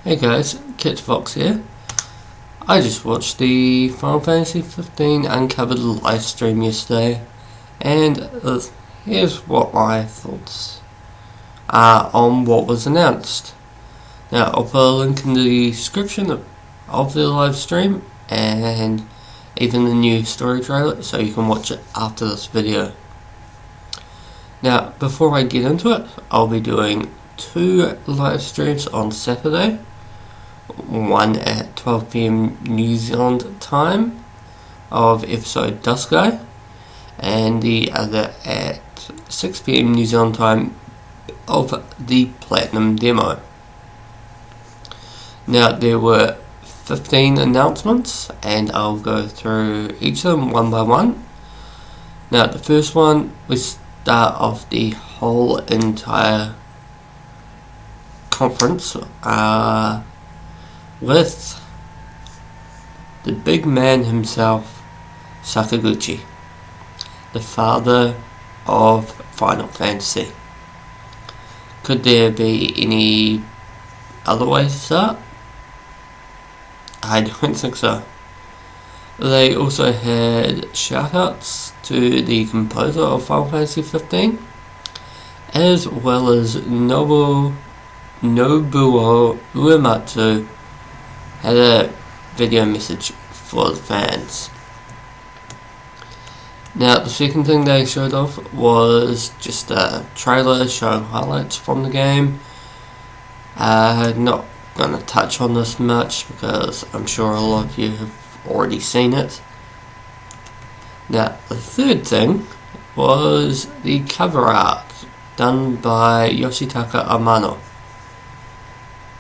Hey guys, FFXV here. I just watched the Final Fantasy 15 Uncovered live stream yesterday, and here's what my thoughts are on what was announced. Now, I'll put a link in the description of the live stream and even the new story trailer so you can watch it after this video. Now, before I get into it, I'll be doing 2 live streams on Saturday. One at 12 PM New Zealand time of episode Dusky, and the other at 6 PM New Zealand time of the Platinum demo. Now, there were 15 announcements, and I'll go through each of them one by one. Now, the first one, we start off the whole entire conference with the big man himself, Sakaguchi, the father of Final Fantasy. Could there be any other way to start? I don't think so. They also had shoutouts to the composer of Final Fantasy 15, as well as Nobuo Uematsu had a video message for the fans. Now, the second thing they showed off was just a trailer showing highlights from the game. Not going to touch on this much because I'm sure a lot of you have already seen it. Now, the third thing was the cover art done by Yoshitaka Amano.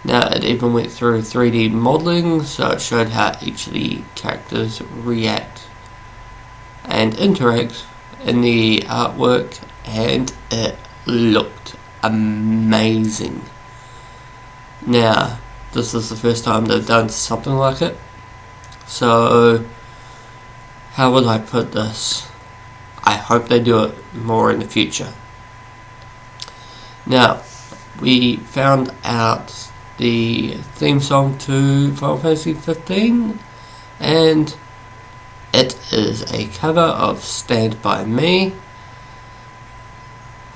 Now, it even went through 3D modelling, so it showed how each of the characters react and interact in the artwork, and it looked amazing. Now, this is the first time they've done something like it, so how would I put this? I hope they do it more in the future. Now, we found out the theme song to Final Fantasy 15, and it is a cover of Stand By Me,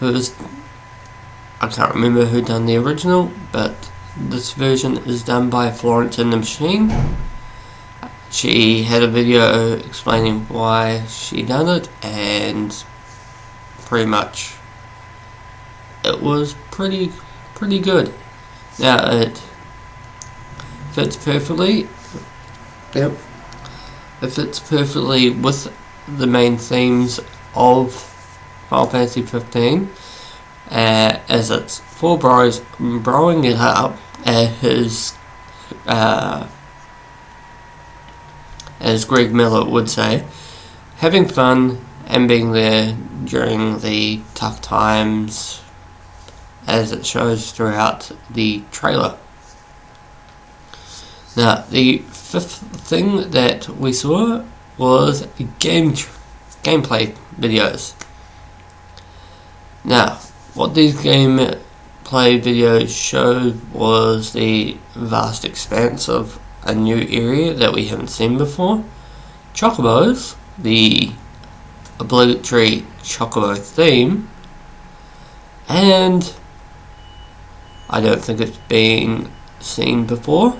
I can't remember who done the original, but this version is done by Florence and the Machine. She had a video explaining why she done it, and pretty much it was pretty good. Now, it fits perfectly. Yep. It fits perfectly with the main themes of Final Fantasy 15, as it's 4 bros broing it up, as Greg Miller would say, having fun and being there during the tough times, as it shows throughout the trailer. Now, the fifth thing that we saw was gameplay videos. Now, what these gameplay videos showed was the vast expanse of a new area that we haven't seen before. Chocobos, the obligatory Chocobo theme, and I don't think it's been seen before,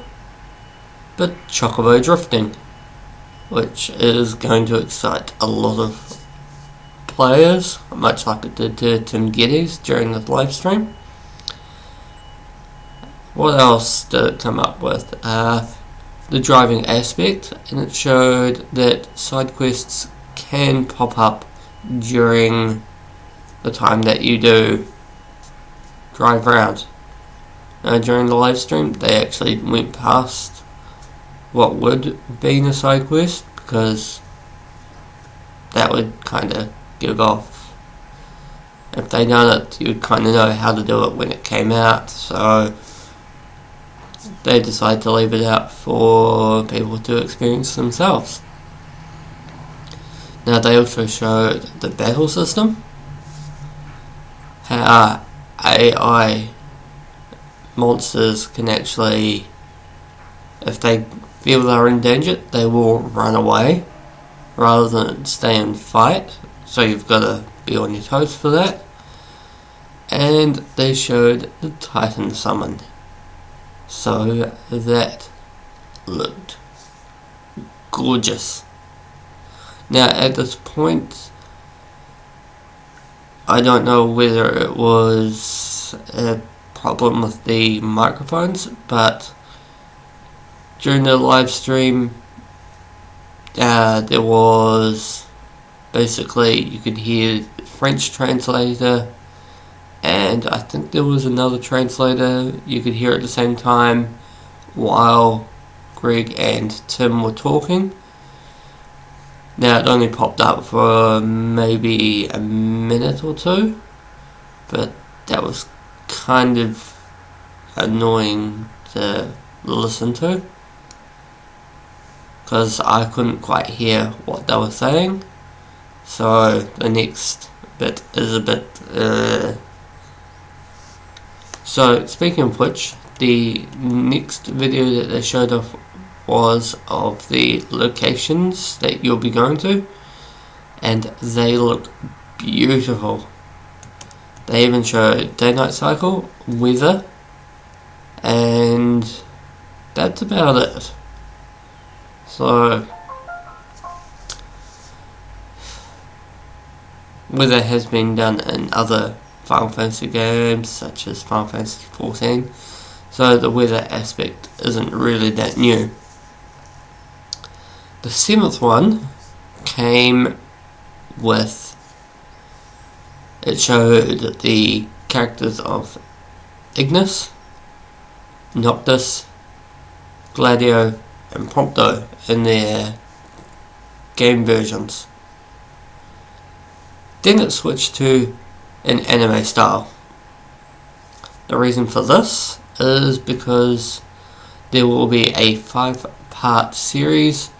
but Chocobo drifting, which is going to excite a lot of players, much like it did to Tim Geddes during the live stream. What else did it come up with? The driving aspect, and it showed that side quests can pop up during the time that you do drive around. During the live stream, they actually went past what would be a side quest, because that would kind of give off. If they done it, you would kind of know how to do it when it came out, so they decided to leave it out for people to experience themselves. Now, they also showed the battle system, how AI monsters can actually if they feel they're in danger, they will run away rather than stay and fight. So you've got to be on your toes for that. And they showed the Titan summon. So that looked gorgeous. Now at this point, I don't know whether it was a problem with the microphones, but during the live stream there was basically, you could hear the French translator, and I think there was another translator you could hear at the same time while Greg and Tim were talking. Now it only popped up for maybe a minute or two, but that was kind of annoying to listen to, because I couldn't quite hear what they were saying. So the next bit is a bit So speaking of which, the next video that they showed off was of the locations that you'll be going to, and they look beautiful. They even show day-night cycle, weather, and that's about it. So weather has been done in other Final Fantasy games such as Final Fantasy XIV, so the weather aspect isn't really that new. The 7th one came with, it showed the characters of Ignis, Noctis, Gladio and Prompto in their game versions. Then it switched to an anime style. The reason for this is because there will be a 5-part series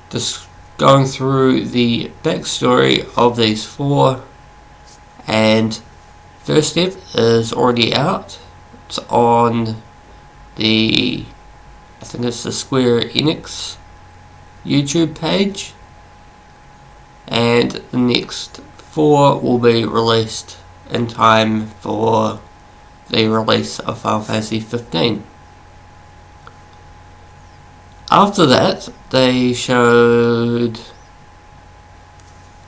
just going through the backstory of these 4, and first step is already out. It's on the, I think it's the Square Enix YouTube page, and the next 4 will be released in time for the release of Final Fantasy 15. After that, they showed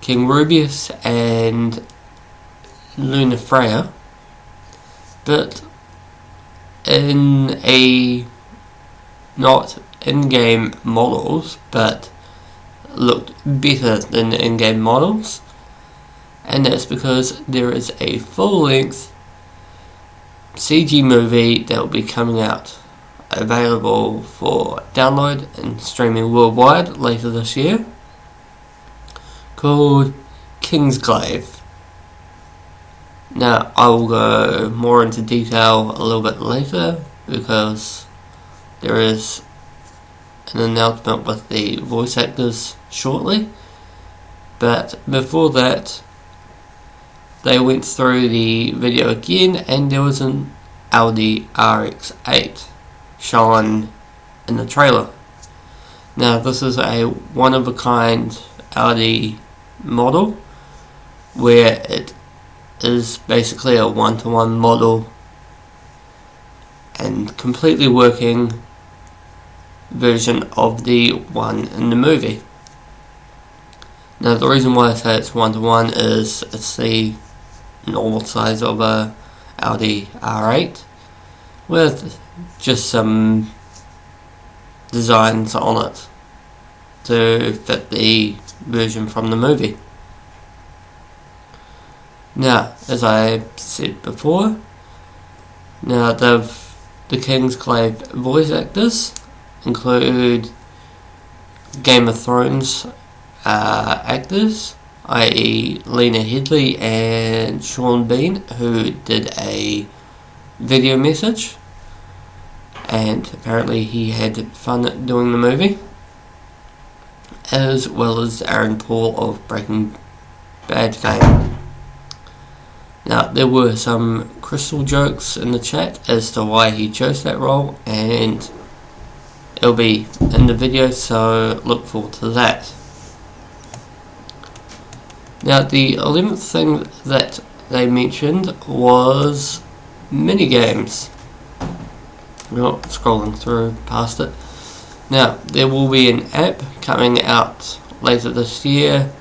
King Rubius and Luna Freya, but in a, not in-game models, but looked better than the in-game models, and that's because there is a full-length CG movie that will be coming out, available for download and streaming worldwide later this year, called Kingsglaive. Now I will go more into detail a little bit later, because there is an announcement with the voice actors shortly, but before that they went through the video again, and there was an Audi RX-8 shown in the trailer. Now this is a one-of-a-kind Audi model, where it is basically a one-to-one model and completely working version of the one in the movie. Now the reason why I say it's one-to-one is it's the normal size of a Audi R8 with just some designs on it to fit the version from the movie. Now, as I said before, now the Kingsglaive voice actors include Game of Thrones actors, i.e. Lena Headey and Sean Bean, who did a video message, and apparently he had fun doing the movie, as well as Aaron Paul of Breaking Bad fame. Now there were some Crystal jokes in the chat as to why he chose that role, and it'll be in the video, so look forward to that. Now, the 11th thing that they mentioned was minigames. Not scrolling through past it. Now, there will be an app coming out later this year,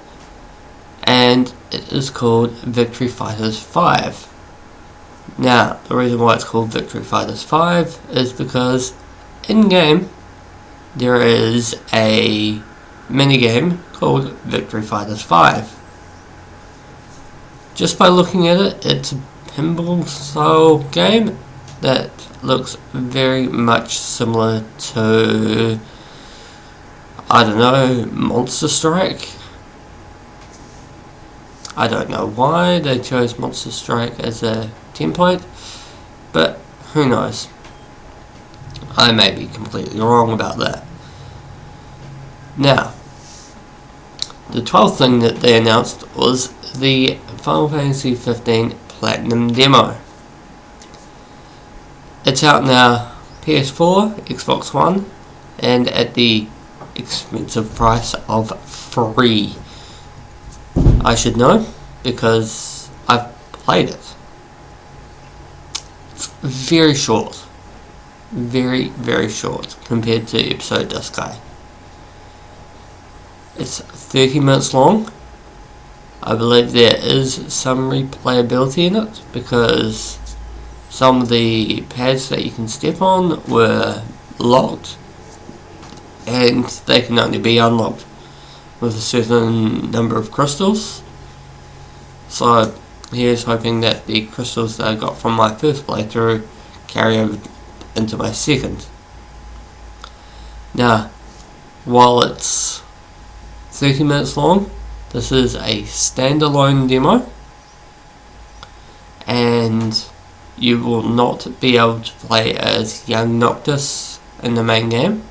and it is called Victory Fighters 5. Now, the reason why it's called Victory Fighters 5 is because in-game there is a minigame called Victory Fighters 5. Just by looking at it, it's a pinball style game that looks very much similar to, I don't know, Monster Strike. I don't know why they chose Monster Strike as a template, but who knows. I may be completely wrong about that. Now, the 12th thing that they announced was the Final Fantasy 15 Platinum Demo. It's out now, PS4, Xbox One, and at the expensive price of free. I should know, because I've played it. It's very short. Very, very short compared to Episode Disgaea. It's 30 minutes long. I believe there is some replayability in it, because some of the pads that you can step on were locked, and they can only be unlocked with a certain number of crystals. So here's hoping that the crystals that I got from my first playthrough carry over into my second. Now, while it's 30 minutes long, this is a standalone demo, and you will not be able to play as young Noctis in the main game.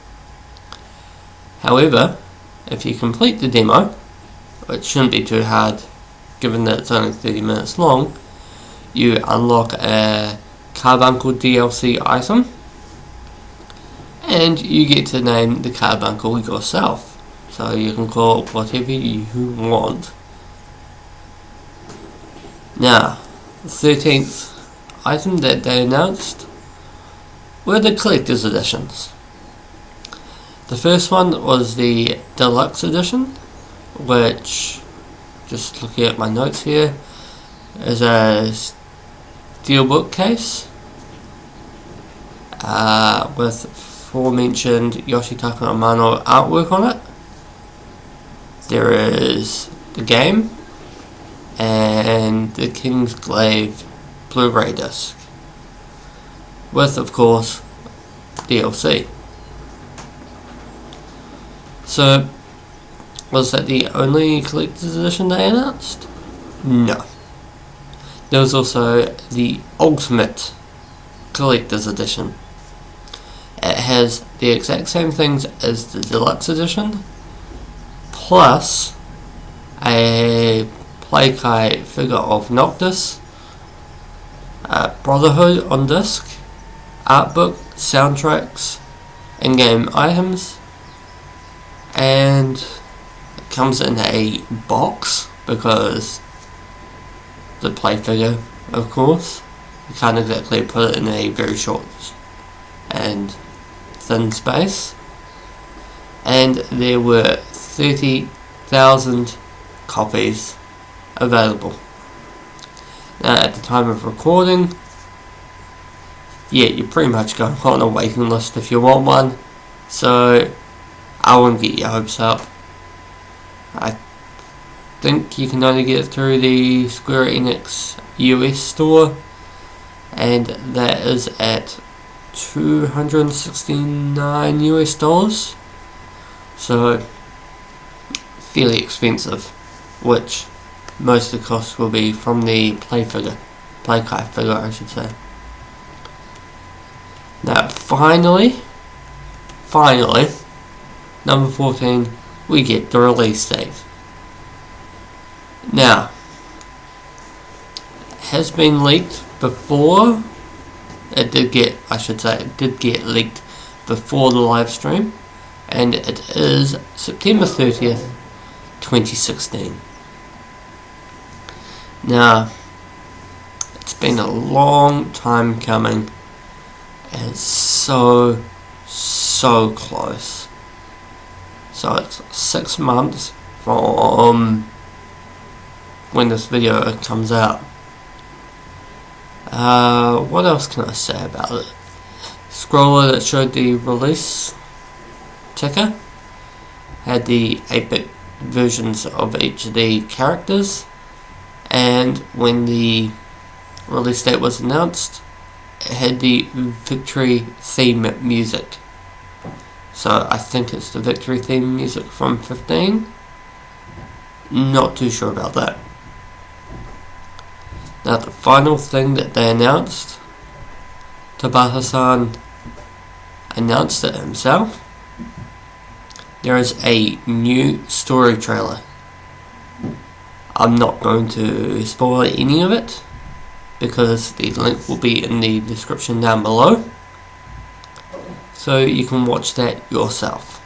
However, if you complete the demo, which shouldn't be too hard given that it's only 30 minutes long, you unlock a Carbuncle DLC item, and you get to name the Carbuncle yourself. So you can call it whatever you want. Now, the 13th item that they announced were the collector's editions. The first one was the deluxe edition, which, just looking at my notes here, is a steelbook case with aforementioned Yoshitaka Amano artwork on it. There is the game and the King's Glaive Blu-ray disc, with, of course, DLC. So, was that the only collector's edition they announced? No. There was also the Ultimate Collector's Edition. It has the exact same things as the Deluxe Edition, plus a Playkai figure of Noctis, Brotherhood on disc, art book, soundtracks, in-game items, and it comes in a box because the play figure, of course, you can't exactly put it in a very short and thin space. And there were 30,000 copies available. Now, at the time of recording, yeah, you're pretty much going on a waiting list if you want one, so I won't get your hopes up. I think you can only get it through the Square Enix US store, and that is at $269 US, so fairly expensive, which most of the costs will be from the Playkai figure, I should say. Now, finally, number 14, we get the release date. Now, it has been leaked before. It did get leaked before the live stream, and it is September 30th, 2016. Now, it's been a long time coming, and it's so close. So it's 6 months from when this video comes out. What else can I say about it? Scroller that showed the release ticker had the 8-bit versions of each of the characters, and when the release date was announced, it had the victory theme music. So I think it's the victory theme music from 15. Not too sure about that. Now the final thing that they announced, Tabata-san announced it himself. There is a new story trailer. I'm not going to spoil any of it, because the link will be in the description down below, so you can watch that yourself.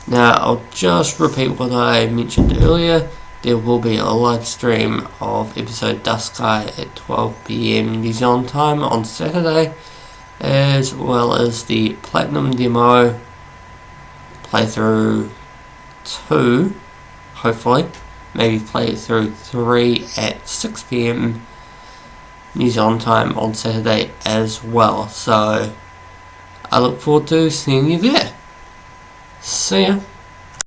Now I'll just repeat what I mentioned earlier. There will be a live stream of episode Duskai at 12 PM New Zealand time on Saturday, as well as the Platinum Demo playthrough 2, hopefully, maybe playthrough 3 at 6 PM New Zealand time on Saturday as well. So I look forward to seeing you there. See ya.